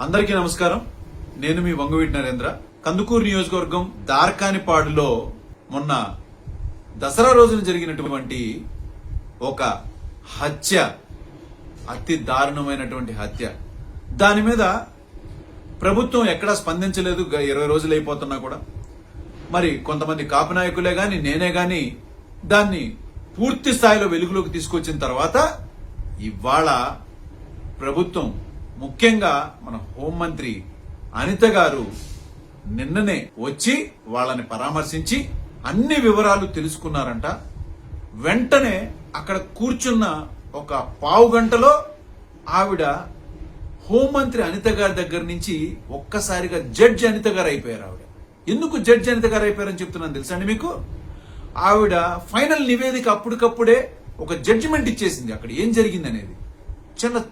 అందరికీ నమస్కారం. నేను మీ వంగవీటి నరేంద్ర. కందుకూరు నియోజకవర్గం దార్కానిపాడులో మొన్న దసరా రోజున జరిగినటువంటి ఒక హత్య, అతి దారుణమైనటువంటి హత్య. దాని మీద ప్రభుత్వం ఎక్కడా స్పందించలేదు. 20 రోజులు అయిపోతున్నా కూడా మరి కొంతమంది కాపు నాయకులే గాని నేనే గాని దాన్ని పూర్తి స్థాయిలో వెలుగులోకి తీసుకొచ్చిన తర్వాత ఇవాళ ప్రభుత్వం, ముఖ్యంగా మన హోంమంత్రి అనిత గారు నిన్ననే వచ్చి వాళ్ళని పరామర్శించి అన్ని వివరాలు తెలుసుకున్నారంట. వెంటనే అక్కడ కూర్చున్న ఒక పావు గంటలో ఆవిడ హోంమంత్రి అనిత గారి దగ్గర నుంచి ఒక్కసారిగా జడ్జి అనిత గారు అయిపోయారు. ఆవిడ ఎందుకు జడ్జి అనిత గారు అయిపోయారని చెప్తున్నాను తెలుసా అండి మీకు? ఆవిడ ఫైనల్ నివేదిక అప్పటికప్పుడే ఒక జడ్జిమెంట్ ఇచ్చేసింది. అక్కడ ఏం జరిగింది అనేది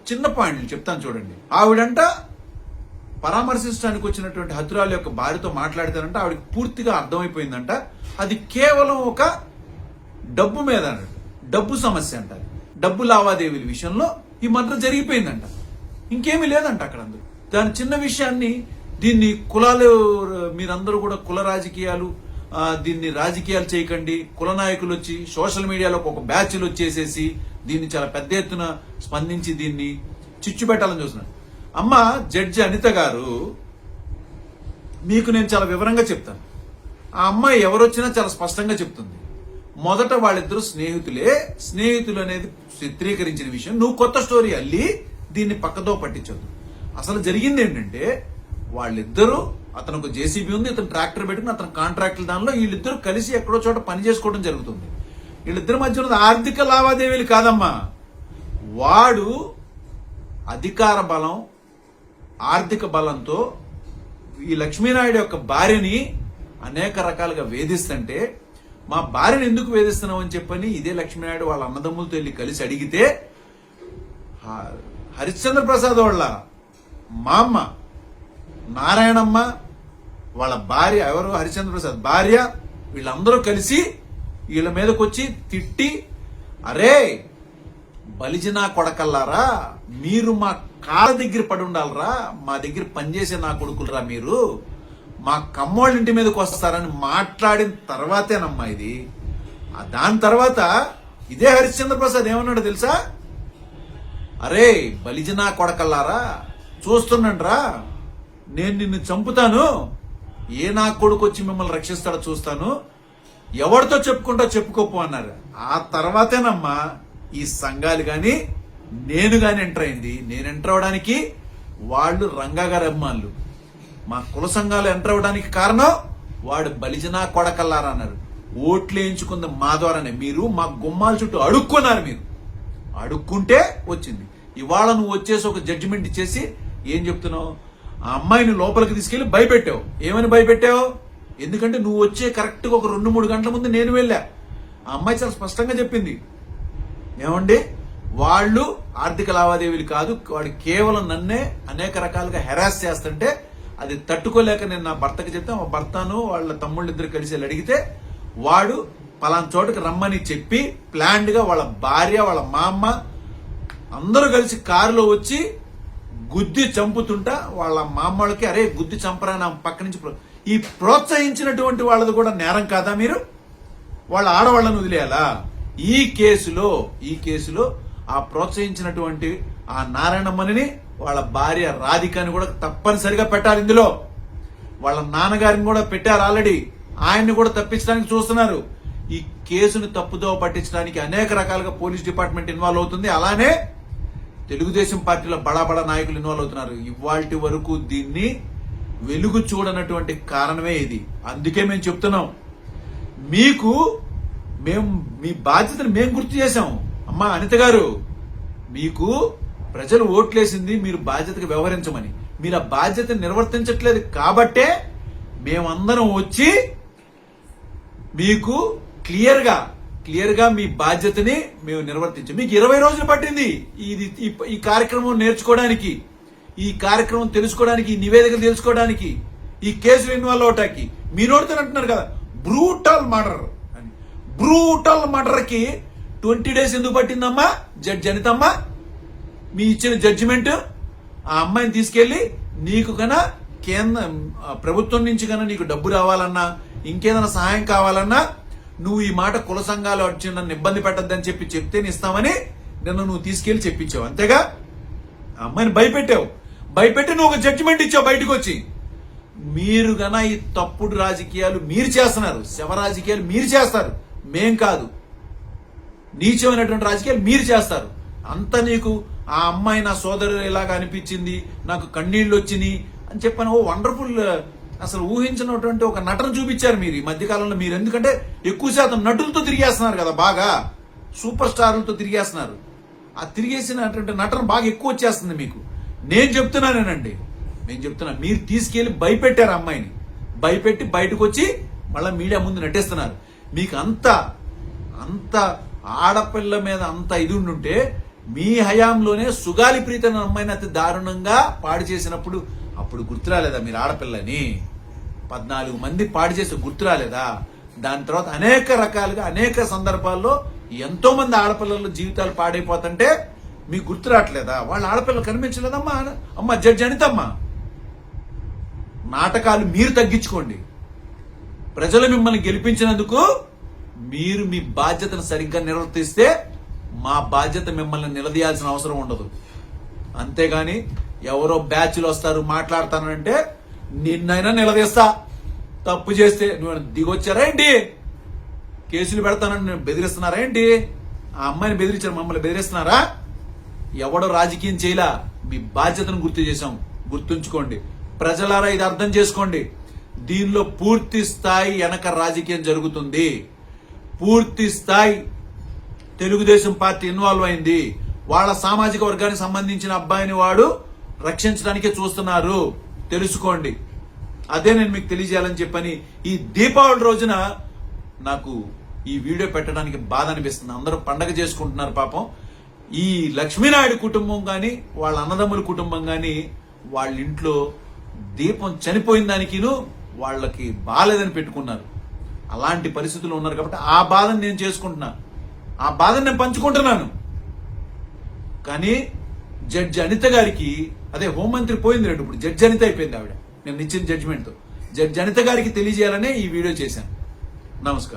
చిన్న పాయింట్లు చెప్తాను చూడండి. ఆవిడంట పరామర్శించడానికి వచ్చినటువంటి హతురాలు యొక్క భార్యతో మాట్లాడతానంట. ఆవిడకి పూర్తిగా అర్థమైపోయిందంట అది కేవలం ఒక డబ్బు మీద, డబ్బు సమస్య అంట. డబ్బు లావాదేవీల విషయంలో ఈ మర్డర్ జరిగిపోయిందంట. ఇంకేమీ లేదంట అక్కడ. అందరూ దాని చిన్న విషయాన్ని దీన్ని కులాలు, మీరందరూ కూడా కుల రాజకీయాలు, దీన్ని రాజకీయాలు చేయకండి, కుల నాయకులు వచ్చి సోషల్ మీడియాలో ఒక బ్యాచ్లు వచ్చేసేసి దీన్ని చాలా పెద్ద ఎత్తున స్పందించి దీన్ని చిచ్చు పెట్టాలని చూస్తున్నాను. అమ్మ జడ్జి అనిత గారు, మీకు నేను చాలా వివరంగా చెప్తాను. ఆ అమ్మాయి ఎవరొచ్చినా చాలా స్పష్టంగా చెప్తుంది. మొదట వాళ్ళిద్దరూ స్నేహితులు అనేది చిత్రీకరించిన విషయం నువ్వు కొత్త స్టోరీ అల్లి దీన్ని పక్కదో పట్టించొద్దు. అసలు జరిగింది ఏంటంటే వాళ్ళిద్దరూ, అతను ఒక జేసీబీ ఉంది, అతను ట్రాక్టర్ పెట్టుకుని అతను కాంట్రాక్టుల దానిలో వీళ్ళిద్దరూ కలిసి ఎక్కడో చోట పని చేసుకోవడం జరుగుతుంది. వీళ్ళిద్దరి మధ్య ఉన్నది ఆర్థిక లావాదేవీలు కాదమ్మా. వాడు అధికార బలం, ఆర్థిక బలంతో ఈ లక్ష్మీనాయుడు యొక్క భార్యని అనేక రకాలుగా వేధిస్తుంటే, మా భార్యను ఎందుకు వేధిస్తున్నావు అని చెప్పని ఇదే లక్ష్మీనాయుడు వాళ్ళ అన్నదమ్ములతో వెళ్ళి కలిసి అడిగితే, హరిశ్చంద్ర ప్రసాద్ వాళ్ళ మా అమ్మ నారాయణమ్మ, వాళ్ళ భార్య ఎవరు హరిశ్చంద్ర ప్రసాద్ భార్య, వీళ్ళందరూ కలిసి వీళ్ళ మీదకి వచ్చి తిట్టి, అరే బలిజినా కొడకల్లారా, మీరు మా కాళ్ళ దగ్గర పడి ఉండాలరా, మా దగ్గర పనిచేసే నా కొడుకులరా, మీరు మా కమ్మోళ్ళ ఇంటి మీదకి వస్తారని మాట్లాడిన తర్వాతేనమ్మా ఇది. దాని తర్వాత ఇదే హరిశ్చంద్ర ప్రసాద్ ఏమన్నాడు తెలుసా? అరే బలిజినా కొడకల్లారా, చూస్తున్నాండి రా, నేను నిన్ను చంపుతాను, ఏ నా కొడుకు వచ్చి మిమ్మల్ని రక్షిస్తాడో చూస్తాను, ఎవరితో చెప్పుకుంటా చెప్పుకోపో అన్నారు. ఆ తర్వాతేనమ్మా ఈ సంఘాలు గాని నేను గాని ఎంటర్ అయింది. నేను ఎంటర్ అవడానికి వాళ్ళు రంగా గారి అభిమానులు, మా కుల సంఘాలు ఎంటర్ అవడానికి కారణం వాడు బలిజనా కొడకల్లారా అన్నారు. ఓట్లు వేయించుకుంది మా ద్వారానే. మీరు మా గుమ్మాల చుట్టూ అడుక్కున్నారు. మీరు అడుక్కుంటే వచ్చింది. ఇవాళ నువ్వు వచ్చేసి ఒక జడ్జిమెంట్ ఇచ్చేసి ఏం చెప్తున్నావు? ఆ అమ్మాయిని లోపలికి తీసుకెళ్లి భయపెట్టావు. ఏమని భయపెట్టావు? ఎందుకంటే నువ్వు వచ్చే కరెక్ట్గా ఒక 2-3 గంటల ముందు నేను వెళ్ళా. ఆ అమ్మాయి చాలా స్పష్టంగా చెప్పింది, ఏమండి వాళ్ళు ఆర్థిక లావాదేవీలు కాదు, వాడు కేవలం నన్నే అనేక రకాలుగా హెరాస్ చేస్తుంటే అది తట్టుకోలేక నేను నా భర్తకి చెప్తే, మా భర్తను వాళ్ళ తమ్ముళ్ళిద్దరు కలిసి వెళ్ళి అడిగితే వాడు పలానా చోటుకి రమ్మని చెప్పి ప్లాన్డ్ గా వాళ్ళ భార్య, వాళ్ళ మా అమ్మ అందరూ కలిసి కారులో వచ్చి గుద్ది చంపుతుంటా వాళ్ళ మామ్మలకి, అరే గుద్ది చంపరా నా పక్క నుంచి. ఈ ప్రోత్సహించినటువంటి వాళ్ళది కూడా నేరం కాదా? మీరు వాళ్ళ ఆడవాళ్ళను వదిలేయాలా? ఈ కేసులో ఆ ప్రోత్సహించినటువంటి ఆ నారాయణమ్మని, వాళ్ళ భార్య రాధికని కూడా తప్పనిసరిగా పెట్టాలి. ఇందులో వాళ్ళ నాన్నగారిని కూడా పెట్టారు ఆల్రెడీ. ఆయన్ని కూడా తప్పించడానికి చూస్తున్నారు. ఈ కేసును తప్పుదో పట్టించడానికి అనేక రకాలుగా పోలీస్ డిపార్ట్మెంట్ ఇన్వాల్వ్ అవుతుంది. అలానే తెలుగుదేశం పార్టీలో బడా నాయకులు ఇన్వాల్వ్ అవుతున్నారు. ఇవాల్టి వరకు దీన్ని వెలుగు చూడనటువంటి కారణమే ఇది. అందుకే మేము చెప్తున్నాం, మీ బాధ్యతను మేము గుర్తు చేశాం. అమ్మా అనిత గారు, మీకు ప్రజలు ఓట్లేసింది మీరు బాధ్యతగా వ్యవహరించమని. మీరు ఆ బాధ్యతను నిర్వర్తించట్లేదు కాబట్టే మేమందరం వచ్చి మీకు క్లియర్ గా మీ బాధ్యతని మేము నిర్వర్తించాం. మీకు 20 రోజులు పట్టింది ఈ కార్యక్రమం నేర్చుకోవడానికి, ఈ కార్యక్రమం తెలుసుకోవడానికి, ఈ నివేదికలు తెలుసుకోవడానికి, ఈ కేసులు ఇన్వాల్వ్ అవటానికి. మీ నోటితో అంటున్నారు కదా బ్రూటల్ మర్డర్ అని. బ్రూటల్ మర్డర్ కి 20 days ఎందుకు పట్టిందమ్మా? జడ్జి అనితమ్మ మీ ఇచ్చిన జడ్జిమెంట్ ఆ అమ్మాయిని తీసుకెళ్లి నీకు కన్నా కేంద్ర ప్రభుత్వం నుంచి కన్నా నీకు డబ్బు రావాలన్నా ఇంకేదైనా సహాయం కావాలన్నా నువ్వు ఈ మాట కుల సంఘాలు వచ్చి నన్ను ఇబ్బంది పెట్టద్దని చెప్పి చెప్తేనే ఇస్తామని నిన్న నువ్వు తీసుకెళ్లి చెప్పించావు. అంతేగా? ఆ అమ్మాయిని భయపెట్టి నువ్వు ఒక జడ్జిమెంట్ ఇచ్చావు బయటకు వచ్చి. మీరు గన ఈ తప్పుడు రాజకీయాలు మీరు చేస్తున్నారు, శవ రాజకీయాలు మీరు చేస్తారు, మేం కాదు. నీచమైనటువంటి రాజకీయాలు మీరు చేస్తారు. అంత నీకు ఆ అమ్మాయి నా సోదరు ఇలాగా అనిపించింది, నాకు కన్నీళ్లు వచ్చినాయి అని చెప్పాను. ఓ వండర్ఫుల్, అసలు ఊహించినటువంటి ఒక నటన చూపించారు మీరు ఈ మధ్యకాలంలో. మీరు ఎందుకంటే ఎక్కువ శాతం నటులతో తిరిగేస్తున్నారు కదా, బాగా సూపర్ స్టార్లతో తిరిగేస్తున్నారు. ఆ తిరిగేసినటువంటి నటన బాగా ఎక్కువ వచ్చేస్తుంది మీకు. నేను చెప్తున్నాను, మీరు తీసుకెళ్లి భయపెట్టారు అమ్మాయిని. భయపెట్టి బయటకు వచ్చి మళ్ళీ మీడియా ముందు నటిస్తున్నారు. మీకు అంత ఆడపిల్ల మీద అంత ఇది ఉండుంటే మీ హయాంలోనే సుగాలి ప్రీత అనే అమ్మాయిని అతి దారుణంగా పాడు చేసినప్పుడు అప్పుడు గుర్తురాలేదా మీరు ఆడపిల్లని? 14 మంది పాడు చేసి గుర్తురాలేదా? దాని తర్వాత అనేక రకాలుగా అనేక సందర్భాల్లో ఎంతో మంది ఆడపిల్లల జీవితాలు పాడైపోతుంటే మీకు గుర్తు రావట్లేదా? వాళ్ళ ఆడపిల్లలు కనిపించలేదమ్మా. అమ్మ జడ్జి అనితమ్మా, నాటకాలు మీరు తగ్గించుకోండి. ప్రజలు మిమ్మల్ని గెలిపించినందుకు మీరు మీ బాధ్యతను సరిగ్గా నిర్వర్తిస్తే మా బాధ్యత మిమ్మల్ని నిలదీయాల్సిన అవసరం ఉండదు. అంతేగాని ఎవరో బ్యాచ్లు వస్తారు మాట్లాడతానంటే నిన్నైనా నిలదీస్తా. తప్పు చేస్తే నువ్వు దిగొచ్చారా ఏంటి? కేసులు పెడతానని బెదిరిస్తున్నారా ఏంటి? ఆ అమ్మాయిని బెదిరించారు, మమ్మల్ని బెదిరిస్తున్నారా? ఎవడో రాజకీయం చేయలా, మీ బాధ్యతను గుర్తు చేశాం. గుర్తుంచుకోండి ప్రజలారా, ఇది అర్థం చేసుకోండి. దీనిలో పూర్తి స్థాయి వెనక రాజకీయం జరుగుతుంది. పూర్తి స్థాయి తెలుగుదేశం పార్టీ ఇన్వాల్వ్ అయింది. వాళ్ళ సామాజిక వర్గానికి సంబంధించిన అబ్బాయిని వాడు రక్షించడానికే చూస్తున్నారు, తెలుసుకోండి. అదే నేను మీకు తెలియజేయాలని చెప్పని ఈ దీపావళి రోజున నాకు ఈ వీడియో పెట్టడానికి బాధ అనిపిస్తుంది. అందరూ పండగ చేసుకుంటున్నారు పాపం. ఈ లక్ష్మీనాయుడు కుటుంబం కానీ వాళ్ళ అన్నదమ్ముల కుటుంబం కానీ వాళ్ళ ఇంట్లో దీపం చనిపోయిన దానికిను వాళ్ళకి బాలేదని పెట్టుకున్నారు. అలాంటి పరిస్థితులు ఉన్నారు కాబట్టి ఆ బాధను నేను చేసుకుంటున్నా, ఆ బాధను నేను పంచుకుంటున్నాను. కానీ జడ్జి అనిత గారికి, అదే హోంమంత్రి పోయింది రేపు, ఇప్పుడు జడ్జి అనిత అయిపోయింది ఆవిడ నేను ఇచ్చిన జడ్జిమెంట్తో. జడ్జి అనిత గారికి తెలియజేయాలనే ఈ వీడియో చేశాను. నమస్కారం.